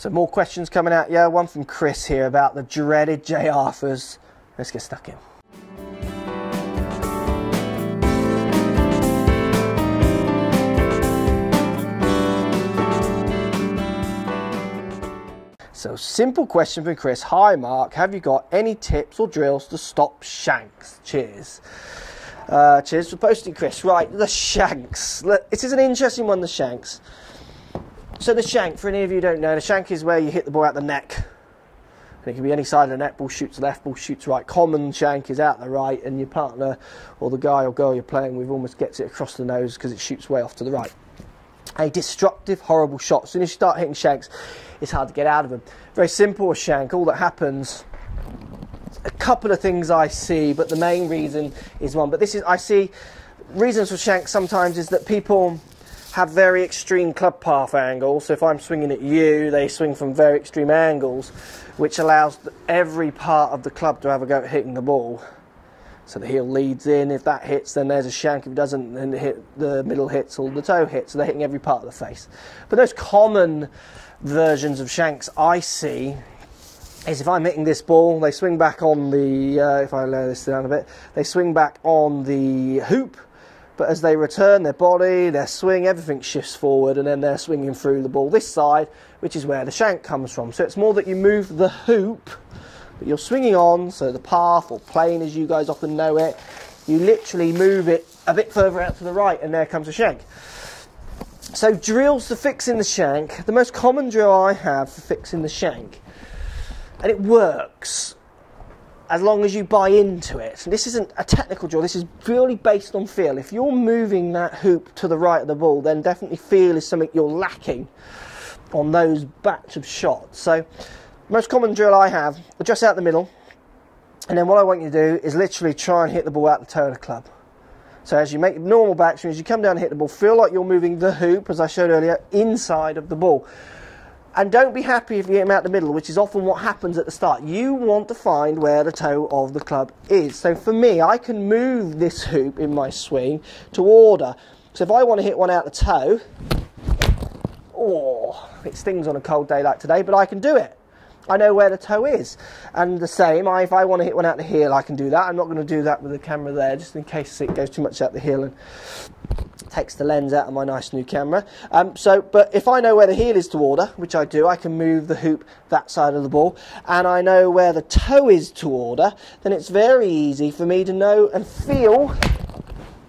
So more questions coming out. Yeah, one from Chris here about the dreaded J. Arthurs. Let's get stuck in. So simple question from Chris. Hi Mark, have you got any tips or drills to stop shanks? Cheers. Cheers for posting, Chris. Right, the shanks. Look, this is an interesting one, the shanks. So the shank, for any of you who don't know, the shank is where you hit the ball out the neck. And it can be any side of the net, ball shoots left, ball shoots right. Common shank is out the right, and your partner or the guy or girl you're playing with almost gets it across the nose because it shoots way off to the right. A destructive, horrible shot. As soon as you start hitting shanks, it's hard to get out of them. Very simple, a shank. All that happens, a couple of things I see, but the main reason is one. But this is, I see reasons for shanks sometimes is that people have very extreme club path angles. So if I'm swinging at you, they swing from very extreme angles, which allows every part of the club to have a go at hitting the ball. So the heel leads in. If that hits, then there's a shank. If it doesn't, then the middle hits or the toe hits. So they're hitting every part of the face. But those common versions of shanks I see is if I'm hitting this ball, they swing back on the, if I lower this down a bit, they swing back on the hoop, but as they return their body, their swing, everything shifts forward, and then they're swinging through the ball this side, which is where the shank comes from. So it's more that you move the hoop that you're swinging on, so the path or plane as you guys often know it, you literally move it a bit further out to the right, and there comes a shank. So drills to fixing the shank. The most common drill I have for fixing the shank, and it works as long as you buy into it. And this isn't a technical drill, this is purely based on feel. If you're moving that hoop to the right of the ball, then definitely feel is something you're lacking on those batch of shots. So most common drill I have, just out the middle, and then what I want you to do is literally try and hit the ball out the toe of the club. So as you make normal backswing, as you come down and hit the ball, feel like you're moving the hoop, as I showed earlier, inside of the ball. And don't be happy if you hit them out the middle, which is often what happens at the start. You want to find where the toe of the club is. So for me, I can move this hoop in my swing to order. So if I want to hit one out the toe, oh, it stings on a cold day like today, but I can do it. I know where the toe is. And the same, if I want to hit one out the heel, I can do that. I'm not going to do that with the camera there, just in case it goes too much out the heel and takes the lens out of my nice new camera. But if I know where the heel is to order, which I do, I can move the hoop that side of the ball, and I know where the toe is to order, then it's very easy for me to know and feel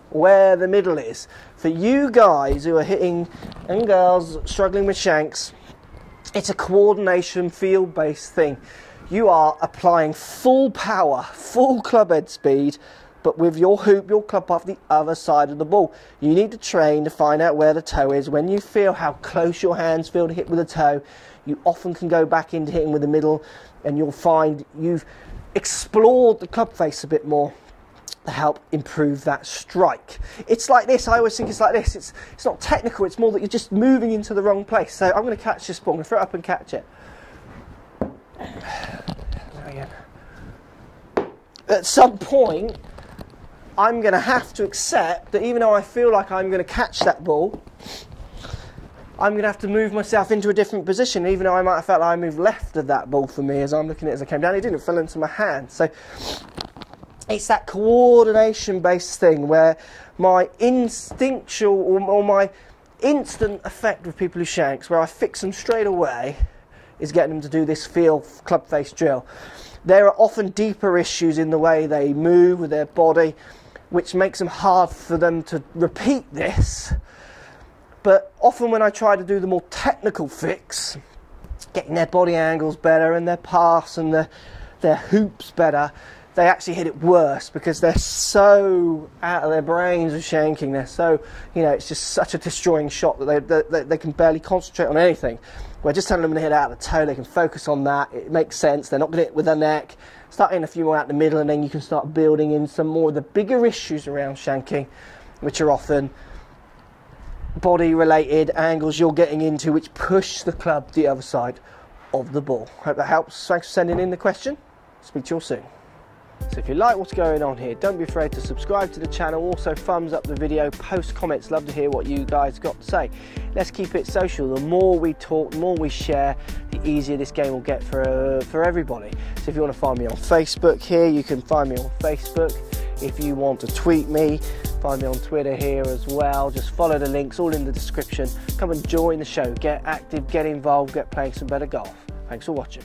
where the middle is. For you guys who are hitting, and girls struggling with shanks, it's a coordination, feel-based thing. You are applying full power, full club head speed, but with your hoop, your club path, the other side of the ball. You need to train to find out where the toe is. When you feel how close your hands feel to hit with the toe, you often can go back into hitting with the middle, and you'll find you've explored the club face a bit more to help improve that strike. It's like this, I always think it's like this. It's not technical, it's more that you're just moving into the wrong place. So I'm going to catch this ball, I'm going to throw it up and catch it. There again. At some point, I'm going to have to accept that even though I feel like I'm going to catch that ball, I'm going to have to move myself into a different position, even though I might have felt like I moved left of that ball for me as I'm looking at it as I came down. It didn't, it fell into my hand. So it's that coordination-based thing where my instinctual or my instant effect with people who shanks, where I fix them straight away, is getting them to do this feel club face drill. There are often deeper issues in the way they move with their body, which makes them hard for them to repeat this. But often when I try to do the more technical fix, getting their body angles better and their pass and their hoops better, they actually hit it worse because they're so out of their brains with shanking. They're so, it's just such a destroying shot that they can barely concentrate on anything. We're just telling them to hit out of the toe, they can focus on that, it makes sense, they're not going to hit with their neck. Start in a few more out the middle, and then you can start building in some more of the bigger issues around shanking, which are often body related angles you're getting into which push the club the other side of the ball. Hope that helps. Thanks for sending in the question. Speak to you all soon. So if you like what's going on here, don't be afraid to subscribe to the channel. Also thumbs up the video, post comments, love to hear what you guys got to say. Let's keep it social. The more we talk, the more we share, the easier this game will get for everybody. So if you want to find me on Facebook here, you can find me on Facebook. If you want to tweet me, find me on Twitter here as well. Just follow the links, all in the description. Come and join the show, get active, get involved, get playing some better golf. Thanks for watching.